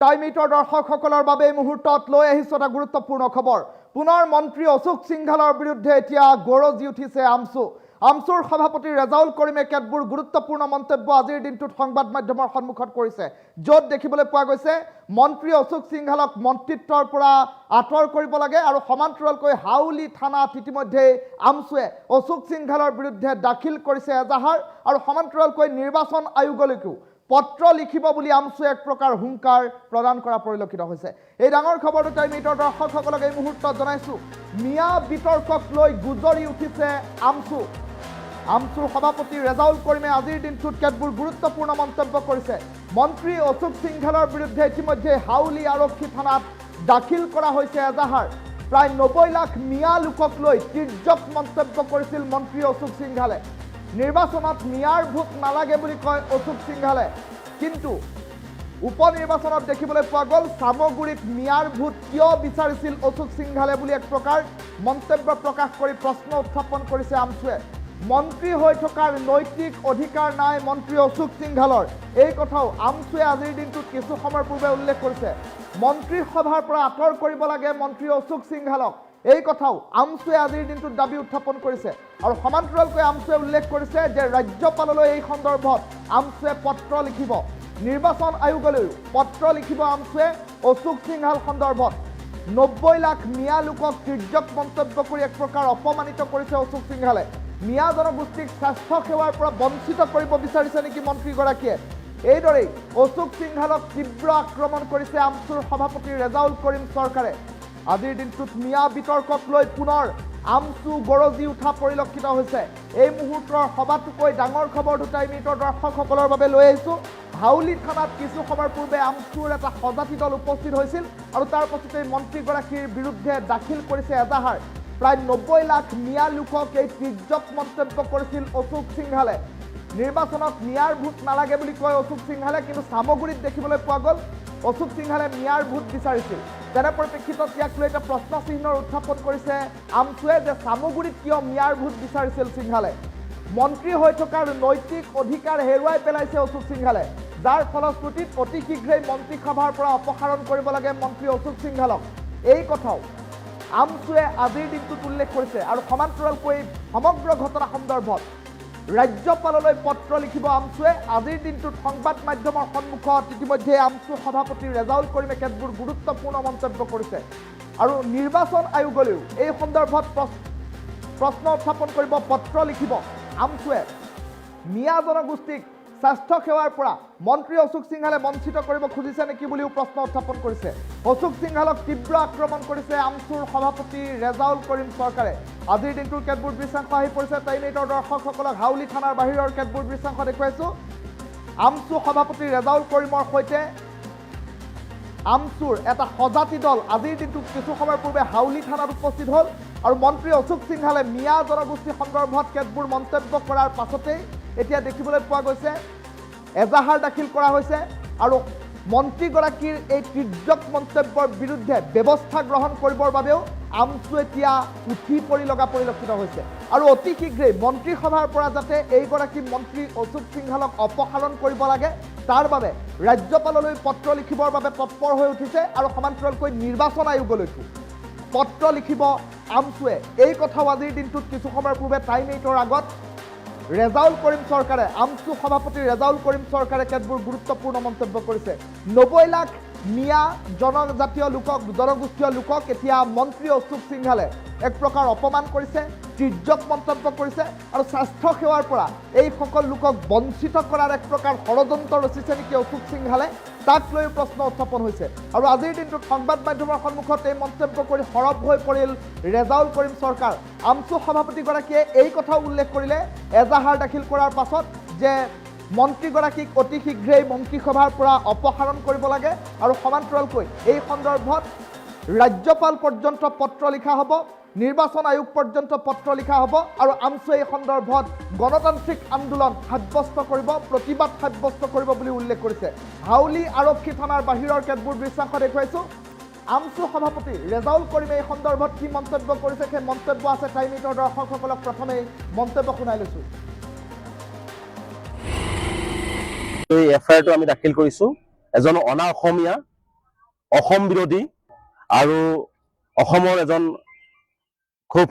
Time এইটৰ দৰ্শকসকলৰ বাবে এই মুহূৰ্তত লৈ আহিছো এটা গুৰুত্বপূৰ্ণ খবৰ। পুনৰ মন্ত্ৰী অশোক সিংঘালৰ বিৰুদ্ধে এতিয়া গৰজি উঠিছে আমছু। আমছুৰ সভাপতি ৰেজাউল কৰিমে কেতবোৰ গুৰুত্বপূৰ্ণ মন্তব্য আজিৰ দিনটোত সংবাদ মাধ্যমৰ সন্মুখত কৰিছে, য'ত দেখিবলৈ পোৱা গৈছে মন্ত্ৰী অশোক সিংঘালক মন্ত্ৰিত্বৰ পৰা আঁতৰ কৰিব লাগে আৰু সমান্তৰালকৈ হাউলি থানাত ইতিমধ্যে আমছুৱে অশোক সিংঘালৰ বিৰুদ্ধে দাখিল কৰিছে এজাহাৰ আৰু সমান্তৰালকৈ নিৰ্বাচন আয়োগলৈকো পত্ৰ লিখিব বুলি আমছুৱে এক প্ৰকাৰ হুংকাৰ প্ৰদান কৰা পৰিলক্ষিত হৈছে। এই ডাঙৰ খবৰটো টাইম এইটৰ দৰ্শকসকলক এই মুহূৰ্তত জনাইছো। মিয়া বিতৰ্কক লৈ গুজৰি উঠিছে আমছু। আমছুৰ সভাপতি ৰেজাউল কৰিমে আজিৰ দিনটোত কেতবোৰ গুৰুত্বপূৰ্ণ মন্তব্য কৰিছে। মন্ত্ৰী অশোক সিংঘালৰ বিৰুদ্ধে ইতিমধ্যে হাউলি আৰক্ষী থানাত দাখিল কৰা হৈছে এজাহাৰ। প্ৰায় 90 লাখ মিয়া লোকক লৈ তিৰ্যক মন্তব্য কৰিছিল মন্ত্ৰী অশোক সিংঘালে। নিৰ্বাচনত মিয়াৰ ভোট নালাগে বুলি কয় অশোক সিংঘালে, কিন্তু উপ নিৰ্বাচনত দেখিবলৈ পোৱা গ'ল চামগুৰিত মিয়াৰ ভোট কিয় বিচাৰিছিল অশোক সিংঘালে বুলি এক প্ৰকাৰ মন্তব্য প্ৰকাশ কৰি প্ৰশ্ন উত্থাপন কৰিছে আমছুৱে। মন্ত্ৰী হৈ থকাৰ নৈতিক অধিকাৰ নাই মন্ত্ৰী অশোক সিংঘালৰ, এই কথাও আমছুৱে আজিৰ দিনটোত কিছু সময়ৰ পূৰ্বে উল্লেখ কৰিছে। মন্ত্ৰীৰ সভাৰ পৰা আঁতৰ কৰিব লাগে মন্ত্ৰী অশোক সিংঘালক, এই কথাও আমছুৱে আজিৰ দিনটোত দাবী উত্থাপন কৰিছে। আৰু সমান্তৰালকৈ আমছুৱে উল্লেখ কৰিছে যে ৰাজ্যপাললৈ এই সন্দৰ্ভত আমছুৱে পত্ৰ লিখিব, নিৰ্বাচন আয়োগলৈও পত্ৰ লিখিব আমছুৱে অশোক সিংঘাল সন্দৰ্ভত। 90 লাখ মিয়া লোকক তিৰ্যক মন্তব্য কৰি এক প্ৰকাৰ অপমানিত কৰিছে অশোক সিংঘালে। মিয়া জনগোষ্ঠীক স্বাস্থ্য সেৱাৰ পৰা বঞ্চিত কৰিব বিচাৰিছে নেকি মন্ত্ৰীগৰাকীয়ে? এইদৰেই অশোক সিংঘালক তীব্ৰ আক্ৰমণ কৰিছে আমছুৰ সভাপতি ৰেজাউল কৰিম চৰকাৰে। আজিৰ দিনটোত মিয়া বিতৰ্কক লৈ পুনৰ আমছু গৰজি উঠা পৰিলক্ষিত হৈছে। এই মুহূৰ্তৰ সবাতোকৈ ডাঙৰ খবৰটো টাইম এইটৰ দৰ্শকসকলৰ বাবে লৈ আহিছোঁ। হাউলি থানাত কিছু সময়ৰ পূৰ্বে আমছুৰ এটা সজাতি দল উপস্থিত হৈছিল আৰু তাৰ পাছতেই মন্ত্ৰীগৰাকীৰ বিৰুদ্ধে দাখিল কৰিছে এজাহাৰ। প্ৰায় 90 লাখ মিয়া লোকক এই তিৰ্যক মন্তব্য কৰিছিল অশোক সিংঘালে। নিৰ্বাচনত মিয়াৰ ভোট নালাগে বুলি কয় অশোক সিংঘালে, কিন্তু চামগুৰিত দেখিবলৈ পোৱা গ'ল অশোক সিংঘালে মিয়াৰ ভোট বিচাৰিছিল। তেনে পৰিপ্ৰেক্ষিতত ইয়াক লৈ এটা প্ৰশ্ন চিহ্নৰ উত্থাপন কৰিছে আমছুৱে যে চামগুৰিত কিয় মিয়াৰ ভোট বিচাৰিছিল সিংঘালে। মন্ত্ৰী হৈ থকাৰ নৈতিক অধিকাৰ হেৰুৱাই পেলাইছে অশোক সিংঘালে, যাৰ ফলশ্ৰুতিত অতি শীঘ্ৰেই মন্ত্ৰীসভাৰ পৰা অপসাৰণ কৰিব লাগে মন্ত্ৰী অশোক সিংঘালক, এই কথাও আমছুৱে আজিৰ দিনটোত উল্লেখ কৰিছে। আৰু সমান্তৰালকৈ সমগ্ৰ ঘটনা সন্দৰ্ভত ৰাজ্যপাললৈ পত্ৰ লিখিব আমছুৱে। আজিৰ দিনটোত সংবাদ মাধ্যমৰ সন্মুখত ইতিমধ্যে আমছু সভাপতি ৰেজাউল কৰিমে কেতবোৰ গুৰুত্বপূৰ্ণ মন্তব্য কৰিছে আৰু নিৰ্বাচন আয়োগলৈও এই সন্দৰ্ভত প্ৰশ্ন উত্থাপন কৰিব, পত্ৰ লিখিব আমছুৱে। মিয়া জনগোষ্ঠীক স্বাস্থ্য সেৱাৰ পৰা মন্ত্ৰী অশোক সিংঘালে বঞ্চিত কৰিব খুজিছে নেকি বুলিও প্ৰশ্ন উত্থাপন কৰিছে। অশোক সিংঘালক তীব্ৰ আক্ৰমণ কৰিছে আমছুৰ সভাপতি ৰেজাউল কৰিম চৰকাৰে। আজিৰ দিনটোৰ কেতবোৰ দৃশ্যাংশ আহি পৰিছে টাইম এইটৰ দৰ্শকসকলক। হাউলি থানাৰ বাহিৰৰ কেতবোৰ দৃশ্যাংশ দেখুৱাইছোঁ। আমছু সভাপতি ৰেজাউল কৰিমৰ সৈতে আমছুৰ এটা সজাতি দল আজিৰ দিনটোত কিছু সময়ৰ পূৰ্বে হাউলি থানাত উপস্থিত হ'ল আৰু মন্ত্ৰী অশোক সিংঘালে মিয়া জনগোষ্ঠী সন্দৰ্ভত কেতবোৰ মন্তব্য কৰাৰ পাছতেই এতিয়া দেখিবলৈ পোৱা গৈছে এজাহাৰ দাখিল কৰা হৈছে আৰু মন্ত্ৰীগৰাকীৰ এই তিৰ্যক মন্তব্যৰ বিৰুদ্ধে ব্যৱস্থা গ্ৰহণ কৰিবৰ বাবেও আমছু এতিয়া উঠি পৰি লগা পৰিলক্ষিত হৈছে। আৰু অতি শীঘ্ৰেই মন্ত্ৰীসভাৰ পৰা যাতে এইগৰাকী মন্ত্ৰী অশোক সিংঘালক অপসাৰণ কৰিব লাগে তাৰ বাবে ৰাজ্যপাললৈ পত্ৰ লিখিবৰ বাবে তৎপৰ হৈ উঠিছে আৰু সমান্তৰালকৈ নিৰ্বাচন আয়োগলৈকো পত্ৰ লিখিব আমছুৱে। এই কথাও আজিৰ দিনটোত কিছু সময়ৰ পূৰ্বে টাইম এইটৰ আগত ৰেজাউল কৰিম চৰকাৰে, আমছু সভাপতি ৰেজাউল কৰিম চৰকাৰে কেতবোৰ গুৰুত্বপূৰ্ণ মন্তব্য কৰিছে। 90 লাখ মিয়া জনগোষ্ঠীয় লোকক এতিয়া মন্ত্ৰী অশোক সিংঘালে এক প্ৰকাৰ অপমান কৰিছে, তিৰ্যক মন্তব্য কৰিছে আৰু স্বাস্থ্য সেৱাৰ পৰা এইসকল লোকক বঞ্চিত কৰাৰ এক প্ৰকাৰ ষড়যন্ত্ৰ ৰচিছে নেকি অশোক সিংঘালে, তাক লৈ প্ৰশ্ন উত্থাপন হৈছে। আৰু আজিৰ দিনটোত সংবাদ মাধ্যমৰ সন্মুখত এই মন্তব্য কৰি সৰব হৈ পৰিল ৰেজাউল কৰিম চৰকাৰ। আমছু সভাপতিগৰাকীয়ে এই কথাও উল্লেখ কৰিলে এজাহাৰ দাখিল কৰাৰ পাছত যে মন্ত্ৰীগৰাকীক অতি শীঘ্ৰেই মন্ত্ৰীসভাৰ পৰা অপসাৰণ কৰিব লাগে আৰু সমান্তৰালকৈ এই সন্দৰ্ভত ৰাজ্যপাল পৰ্যন্ত পত্ৰ লিখা হ'ব, নিৰ্বাচন আয়োগ পৰ্যন্ত পত্ৰ লিখা হ'ব আৰু আমছুৱে এই সন্দৰ্ভত গণতান্ত্ৰিক আন্দোলন সাব্যস্ত কৰিব, প্ৰতিবাদ সাব্যস্ত কৰিব বুলি উল্লেখ কৰিছে। হাউলি আৰক্ষী থানাৰ বাহিৰৰ কেতবোৰ দৃশ্যাংশ দেখুৱাইছোঁ। আমছু সভাপতি ৰেজাউল কৰিমে এই সন্দৰ্ভত কি মন্তব্য কৰিছে সেই মন্তব্য আছে টাইম এইটৰ দৰ্শকসকলক প্ৰথমেই মন্তব্য শুনাই লৈছোঁ। এই এফআইআৰটো আমি দাখিল কৰিছোঁ এজন অনা অসমীয়া অসম বিৰোধী আৰু অসমৰ এজন খুব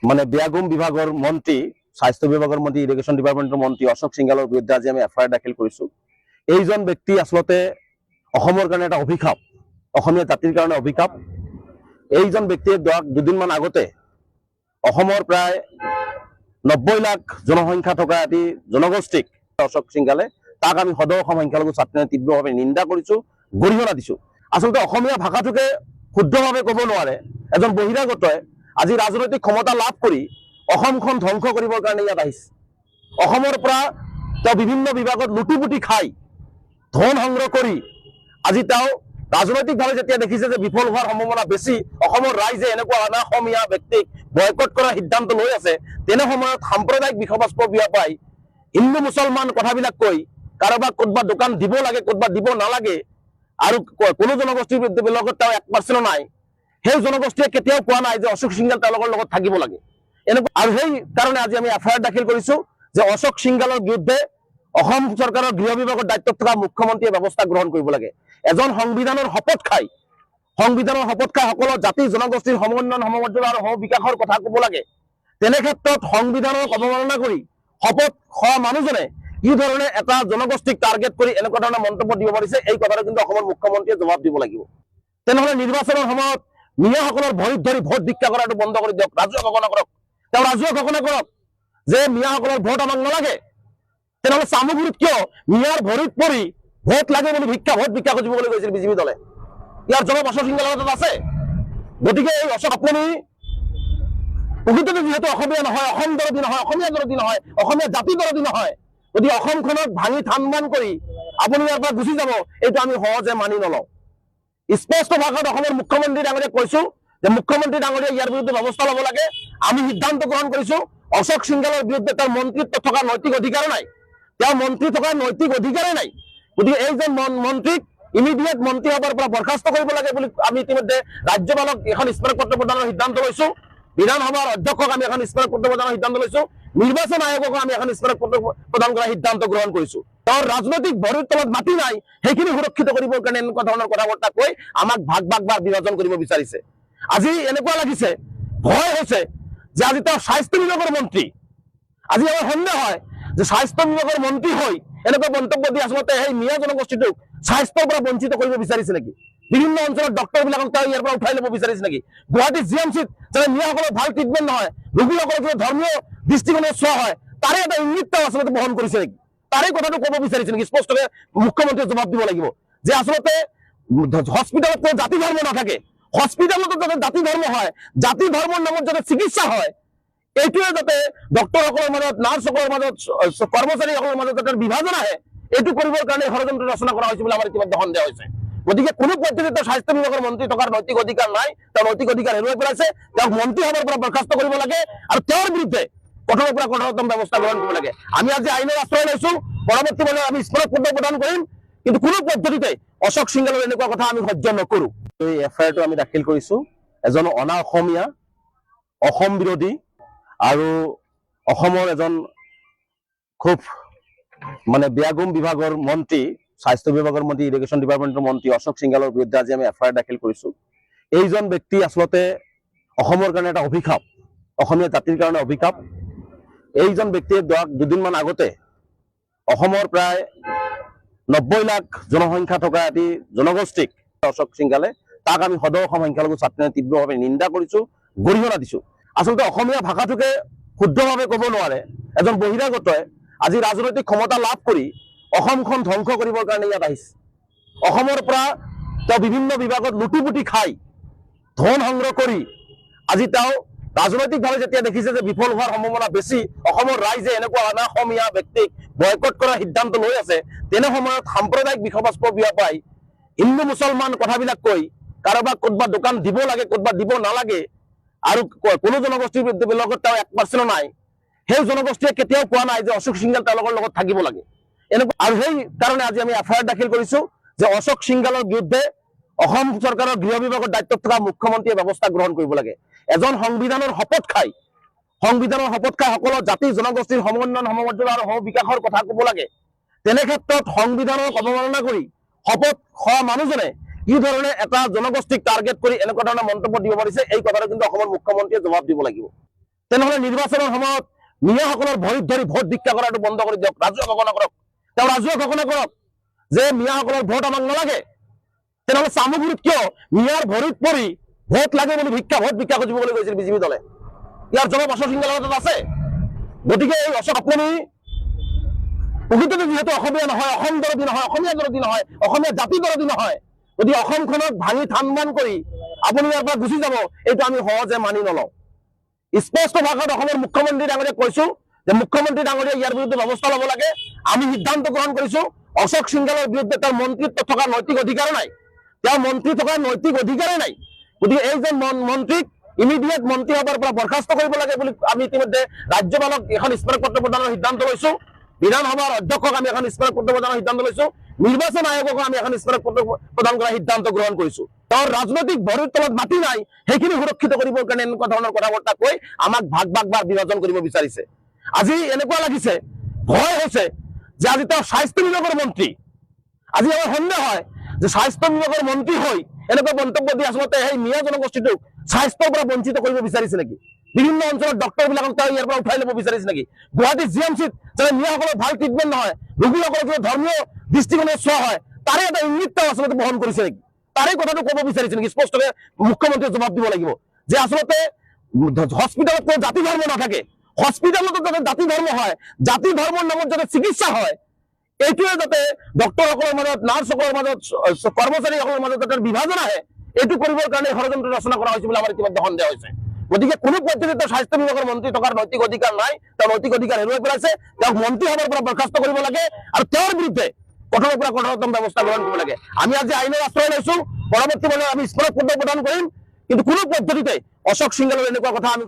মানে বেয়াগুম বিভাগৰ মন্ত্ৰী, স্বাস্থ্য বিভাগৰ মন্ত্ৰী, ইৰিগেশ্যন ডিপাৰ্টমেণ্টৰ মন্ত্ৰী অশোক সিংঘালৰ বিৰুদ্ধে আজি আমি এফআইআৰ দাখিল কৰিছোঁ। এইজন ব্যক্তি আচলতে অসমৰ কাৰণে এটা অভিশাপ, অসমীয়া জাতিৰ কাৰণে অভিশাপ। এইজন ব্যক্তিয়ে দুদিনমান আগতে অসমৰ প্ৰায় 90 লাখ জনসংখ্যা থকা এটি জনগোষ্ঠীক অশোক সিংঘালে তাক আমি সদৌ অসম সংখ্যালঘু ছাত্ৰে তীব্ৰভাৱে নিন্দা কৰিছোঁ, গৰিহণা দিছোঁ। আচলতে অসমীয়া ভাষাটোকে শুদ্ধভাৱে ক'ব নোৱাৰে এজন বহিৰাগতই আজি ৰাজনৈতিক ক্ষমতা লাভ কৰি অসমখন ধ্বংস কৰিবৰ কাৰণে ইয়াত আহিছে। অসমৰ পৰা তেওঁ বিভিন্ন বিভাগত লুটি-পুটি খাই ধন সংগ্ৰহ কৰি আজি তেওঁ ৰাজনৈতিকভাৱে যেতিয়া দেখিছে যে বিফল হোৱাৰ সম্ভাৱনা বেছি, অসমৰ ৰাইজে এনেকুৱা অসমীয়া ব্যক্তিক বয়কট কৰাৰ সিদ্ধান্ত লৈ আছে, তেনে সময়ত সাম্প্ৰদায়িক বিষবাস্প বিয়পাই হিন্দু মুছলমান কথাবিলাক কৈ কাৰোবাক ক'তবা দোকান দিব লাগে, ক'তবা দিব নালাগে, আৰু কোনো জনগোষ্ঠীৰ লগত তেওঁ 1% নাই, সেই জনগোষ্ঠীয়ে কেতিয়াও কোৱা নাই যে অশোক সিংঘাল তেওঁলোকৰ লগত থাকিব লাগে। এনেকুৱা আৰু সেই কাৰণে আজি আমি এফআইআৰ দাখিল কৰিছোঁ যে অশোক সিংঘালৰ বিৰুদ্ধে অসম চৰকাৰৰ গৃহ বিভাগৰ দায়িত্বত থকা মুখ্যমন্ত্ৰীয়ে ব্যৱস্থা গ্ৰহণ কৰিব লাগে। এজন সংবিধানৰ শপত খাই সকলো জাতি জনগোষ্ঠীৰ সমন্বয়ন, সমমৰ্যাদা আৰু সম-বিকাশৰ কথা ক'ব লাগে। তেনে ক্ষেত্ৰত সংবিধানক অৱমাননা কৰি শপত খোৱা মানুহজনে কি ধৰণে এটা জনগোষ্ঠীক টাৰ্গেট কৰি এনেকুৱা ধৰণৰ মন্তব্য দিব পাৰিছে, এই কথাটো কিন্তু অসমৰ মুখ্যমন্ত্ৰীয়ে জবাব দিব লাগিব। তেনেহ'লে নিৰ্বাচনৰ সময়ত মিয়াসকলৰ ভৰিত ধৰি ভোট ভিক্ষা কৰাটো বন্ধ কৰি দিয়ক, ৰাজহুৱা ঘোষণা কৰক। তেওঁ ৰাজহুৱা ঘোষণা কৰক যে মিয়াসকলৰ ভোট আমাক নালাগে। তেনেহ'লে চামগুৰিত কিয় মিয়াৰ ভৰিত পৰি ভোট লাগে বুলি ভোট ভিক্ষা খুজিবলৈ গৈছিল বিজেপি দলে? ইয়াৰ জবাব অশোক সিংঘালৰ হাতত আছে। গতিকে এই অশোক আপুনি প্ৰকৃততে যিহেতু অসমীয়া নহয়, অসম দৰদী নহয়, অসমীয়া দৰদী নহয়, অসমীয়া জাতি দৰদী নহয়, গতিকে অসমখনক ভাঙি থান-বান কৰি আপুনি ইয়াৰ পৰা গুচি যাব, এইটো আমি সহজে মানি নলওঁ। স্পষ্ট ভাষাত অসমৰ মুখ্যমন্ত্ৰী ডাঙৰীয়াক কৈছোঁ যে মুখ্যমন্ত্ৰী ডাঙৰীয়াই ইয়াৰ বিৰুদ্ধে ব্যৱস্থা ল'ব লাগে। আমি সিদ্ধান্ত গ্ৰহণ কৰিছোঁ অশোক সিংঘালৰ বিৰুদ্ধে তাৰ মন্ত্ৰীত্ব থকা নৈতিক অধিকাৰ নাই, তেওঁ মন্ত্ৰী থকা নৈতিক অধিকাৰেই নাই। গতিকে এইজন মন্ত্ৰীক ইমিডিয়েট মন্ত্ৰী সভাৰ পৰা বৰ্খাস্ত কৰিব লাগে বুলি আমি ইতিমধ্যে ৰাজ্যপালক এখন স্মাৰকপত্ৰ প্ৰদানৰ সিদ্ধান্ত লৈছোঁ। বিধানসভাৰ অধ্যক্ষক আমি এখন স্মাৰকপত্ৰ প্ৰদানৰ সিদ্ধান্ত লৈছোঁ। নিৰ্বাচন আয়োগকো আমি এখন স্মাৰকপত্ৰ প্ৰদান কৰাৰ সিদ্ধান্ত গ্ৰহণ কৰিছোঁ। তেওঁৰ ৰাজনৈতিক ভৰিৰ তলত মাটি নাই, সেইখিনি সুৰক্ষিত কৰিবৰ কাৰণে এনেকুৱা ধৰণৰ কথা-বাৰ্তা কৈ আমাক ভাগ বিভাজন কৰিব বিচাৰিছে। আজি এনেকুৱা লাগিছে, ভয় হৈছে যে আজি তেওঁ স্বাস্থ্য বিভাগৰ মন্ত্ৰী। আজি আমাৰ সন্দেহ হয় যে স্বাস্থ্য বিভাগৰ মন্ত্ৰী হৈ এনেকুৱা মন্তব্য দি আচলতে সেই মিয়া জনগোষ্ঠীটোক স্বাস্থ্যৰ পৰা বঞ্চিত কৰিব বিচাৰিছে নেকি? বিভিন্ন অঞ্চলত ডক্টৰবিলাকক তেওঁ ইয়াৰ পৰা উঠাই ল'ব বিচাৰিছে নেকি? গুৱাহাটী জিএমচিত যাতে মিয়াসকলৰ ভাল ট্ৰিটমেণ্ট নহয়, ৰোগীসকলৰ কিবা ধৰ্মীয় দৃষ্টিকোণত চোৱা হয়, তাৰে এটা ইংগিত তেওঁ আচলতে বহন কৰিছে নেকি? তাৰে কথাটো ক'ব বিচাৰিছে নেকি? স্পষ্টকৈ মুখ্যমন্ত্ৰীয়ে জবাব দিব লাগিব যে আচলতে হস্পিটেলত কোনো জাতি ধৰ্ম নাথাকে, হস্পিটেলতো যাতে জাতি ধৰ্ম হয়, জাতি ধৰ্মৰ নামত যাতে চিকিৎসা হয়, এইটোৱে যাতে ডক্টৰসকলৰ মাজত, নাৰ্ছসকলৰ মাজত, কৰ্মচাৰীসকলৰ মাজত যাতে বিভাজন আহে, এইটো কৰিবৰ কাৰণে ষড়যন্ত্ৰ ৰচনা কৰা হৈছে বুলি আমাৰ ইতিমধ্যে সন্দেহ হৈছে। গতিকে কোনো পদ্ধতিতে স্বাস্থ্য বিভাগৰ মন্ত্ৰী থকাৰ নৈতিক অধিকাৰ নাই, তেওঁ নৈতিক অধিকাৰ হেৰুৱাই পেলাইছে। তেওঁক মন্ত্ৰী সভাৰ পৰা বৰ্খাস্ত কৰিব লাগে আৰু তেওঁৰ বিৰুদ্ধে কঠোৰৰ পৰা কঠোৰতম ব্যৱস্থা গ্ৰহণ কৰিব লাগে। আমি আজি আইনৰ আশ্ৰয় লৈছোঁ, পৰৱৰ্তী পৰ্যায়ত আমি স্মাৰকপত্ৰ প্ৰদান কৰিম, কিন্তু কোনো পদ্ধতিতে অশোক সিংঘালৰ এনেকুৱা কথা আমি সহ্য নকৰোঁ। এই এফআইআৰটো আমি দাখিল কৰিছোঁ এজন অনা অসমীয়া, অসম বিৰোধী আৰু অসমৰ এজন খুব মানে বেয়াগুম বিভাগৰ মন্ত্ৰী, স্বাস্থ্য বিভাগৰ মন্ত্ৰী, ইৰিগেশ্যন ডিপাৰ্টমেণ্টৰ মন্ত্ৰী অশোক সিংঘালৰ বিৰুদ্ধে আজি আমি এফআইআৰ দাখিল কৰিছোঁ। এইজন ব্যক্তি আচলতে অসমৰ কাৰণে এটা অভিশাপ, অসমীয়া জাতিৰ কাৰণে অভিশাপ। এইজন ব্যক্তিয়ে দুদিনমান আগতে অসমৰ প্ৰায় 90 লাখ জনসংখ্যা থকা এটি জনগোষ্ঠীক অশোক সিংঘালে তাক আমি সদৌ অসম সংখ্যালঘু ছাত্ৰে তীব্ৰভাৱে নিন্দা কৰিছোঁ, গৰিহণা দিছোঁ। আচলতে অসমীয়া ভাষাটোকে শুদ্ধভাৱে ক'ব নোৱাৰে এজন বহিৰাগতই আজি ৰাজনৈতিক ক্ষমতা লাভ কৰি অসমখন ধ্বংস কৰিবৰ কাৰণে ইয়াত আহিছে। অসমৰ পৰা তেওঁ বিভিন্ন বিভাগত লুটি-পুটি খাই ধন সংগ্ৰহ কৰি আজি তেওঁ ৰাজনৈতিকভাৱে যেতিয়া দেখিছে যে বিফল হোৱাৰ সম্ভাৱনা বেছি, অসমৰ ৰাইজে এনেকুৱা অসমীয়া ব্যক্তিক বয়কট কৰাৰ সিদ্ধান্ত লৈ আছে, তেনে সময়ত সাম্প্ৰদায়িক বিষবাস্প বিয়পাই হিন্দু মুছলমান কথাবিলাক কৈ কাৰোবাক ক'তবা দোকান দিব লাগে, ক'তবা দিব নালাগে, আৰু কোনো জনগোষ্ঠীৰ লগত তেওঁ 1% নাই, সেই জনগোষ্ঠীয়ে কেতিয়াও কোৱা নাই যে অশোক সিংঘাল তেওঁলোকৰ লগত থাকিব লাগে। এনেকুৱা আৰু সেই কাৰণে আজি আমি এফআইআৰ দাখিল কৰিছোঁ যে অশোক সিংঘালৰ বিৰুদ্ধে অসম চৰকাৰৰ গৃহ বিভাগৰ দায়িত্বত থকা মুখ্যমন্ত্ৰীয়ে ব্যৱস্থা গ্ৰহণ কৰিব লাগে। এজন সংবিধানৰ শপত খাই সকলো জাতি জনগোষ্ঠীৰ সমন্বয়ন, সমমৰ্যাদা আৰু সম-বিকাশৰ কথা ক'ব লাগে। তেনে ক্ষেত্ৰত সংবিধানক অৱমাননা কৰি শপত খোৱা মানুহজনে কি ধৰণে এটা জনগোষ্ঠীক টাৰ্গেট কৰি এনেকুৱা ধৰণৰ মন্তব্য দিব পাৰিছে, এই কথাটো কিন্তু অসমৰ মুখ্যমন্ত্ৰীয়ে জবাব দিব লাগিব। তেনেহ'লে নিৰ্বাচনৰ সময়ত মিয়াসকলৰ ভৰিত ধৰি ভোট ভিক্ষা কৰাটো বন্ধ কৰি দিয়ক, ৰাজহুৱা ঘোষণা কৰক। তেওঁ ৰাজহুৱা ঘোষণা কৰক যে মিয়াসকলৰ ভোট আমাক নালাগে। তেনেহ'লে চামগুৰিত কিয় মিয়াৰ ভৰিত পৰি ভোট লাগে বুলি ভোট ভিক্ষা খুজিবলৈ গৈছিল বিজেপি দলে? ইয়াৰ জবাব অশোক সিংহালৰ হাতত আছে। গতিকে এই অশোক আপুনি প্ৰকৃততে যিহেতু অসমীয়া নহয়, অসম দৰদী নহয়, অসমীয়া দৰদী নহয়, অসমীয়া জাতি দৰদী নহয়, গতিকে অসমখনক ভাঙি থান বান কৰি আপুনি ইয়াৰ পৰা গুচি যাব, এইটো আমি সহজে মানি নলওঁ। স্পষ্ট ভাষাত অসমৰ মুখ্যমন্ত্ৰী ডাঙৰীয়াক কৈছো যে মুখ্যমন্ত্ৰী ডাঙৰীয়াই ইয়াৰ বিৰুদ্ধে ব্যৱস্থা ল'ব লাগে। আমি সিদ্ধান্ত গ্ৰহণ কৰিছো অশোক সিংহালৰ বিৰুদ্ধে তেওঁৰ মন্ত্ৰীত্ব থকাৰ নৈতিক অধিকাৰ নাই, তেওঁৰ মন্ত্ৰী থকাৰ নৈতিক অধিকাৰেই নাই। গতিকে এই যে মন্ত্ৰীক ইমিডিয়েট মন্ত্ৰীসভাৰ পৰা বৰখাস্ত কৰিব লাগে বুলি আমি ইতিমধ্যে ৰাজ্যপালক এখন স্মাৰকপত্ৰ প্ৰদানৰ সিদ্ধান্ত লৈছো। বিধানসভাৰ অধ্যক্ষক আমি এখন স্মাৰকপত্ৰ প্ৰদানৰ সিদ্ধান্ত লৈছো। নিৰ্বাচন আয়োগক আমি এখন স্মাৰকপত্ৰ প্ৰদান কৰাৰ সিদ্ধান্ত গ্ৰহণ কৰিছো। তেওঁৰ ৰাজনৈতিক ভৰিৰ তলত মাটি নাই, সেইখিনি সুৰক্ষিত কৰিবৰ কাৰণে এনেকুৱা ধৰণৰ কথা বাৰ্তা কৈ আমাক ভাগ বা বিভাজন কৰিব বিচাৰিছে। আজি এনেকুৱা লাগিছে, ভয় হৈছে যে আজি তেওঁ স্বাস্থ্য বিভাগৰ মন্ত্ৰী। আজি আমাৰ সন্দেহ হয় যে স্বাস্থ্য বিভাগৰ মন্ত্ৰী হৈ এনেকুৱা মন্তব্য দি আচলতে সেই মিয়া জনগোষ্ঠীটোক স্বাস্থ্যৰ পৰা বঞ্চিত কৰিব বিচাৰিছে নেকি? বিভিন্ন অঞ্চলত ডক্টৰ বিলাকক তেওঁ ইয়াৰ পৰা উঠাই ল'ব বিচাৰিছে নেকি? গুৱাহাটী GMCত যাতে মিয়াসকলৰ ভাল ট্ৰিটমেণ্ট নহয়, ৰোগীসকলক ধৰ্মীয় দৃষ্টিকোণে চোৱা হয়, তাৰে এটা ইংগিত তেওঁ আচলতে বহন কৰিছে নেকি? তাৰে কথাটো ক'ব বিচাৰিছে নেকি? স্পষ্টকৈ মুখ্যমন্ত্ৰীয়ে জবাব দিব লাগিব যে আচলতে হস্পিটেলত কোনো জাতি ধৰ্ম নাথাকে, হস্পিটেলতো যাতে জাতি ধৰ্ম হয়, জাতি ধৰ্মৰ নামত যাতে চিকিৎসা হয়, এইটোৱে যাতে ডক্টৰসকলৰ মাজত, নাৰ্ছসকলৰ মাজত, কৰ্মচাৰীসকলৰ মাজত যাতে বিভাজন আহে, এইটো কৰিবৰ কাৰণে ষড়যন্ত্ৰ ৰচনা কৰা হৈছে বুলি আমাৰ ইতিমধ্যে সন্দেহ হৈছে। গতিকে কোনো পদ্ধতিতে স্বাস্থ্য বিভাগৰ মন্ত্ৰী থকাৰ নৈতিক অধিকাৰ নাই, তেওঁ নৈতিক অধিকাৰ হেৰুৱাই পেলাইছে। তেওঁক মন্ত্ৰীসভাৰ পৰা বৰখাস্ত কৰিব লাগে আৰু তেওঁৰ বিৰুদ্ধে কঠোৰৰ পৰা কঠোৰতম ব্যৱস্থা গ্ৰহণ কৰিব লাগে। আমি আজি আইনৰ আশ্ৰয় লৈছো, পৰৱৰ্তী সময়ত আমি স্মাৰকপত্ৰ প্ৰদান কৰিম, কিন্তু কোনো পদ্ধতিতে অশোক সিংহালৰ এনেকুৱা কথা আমি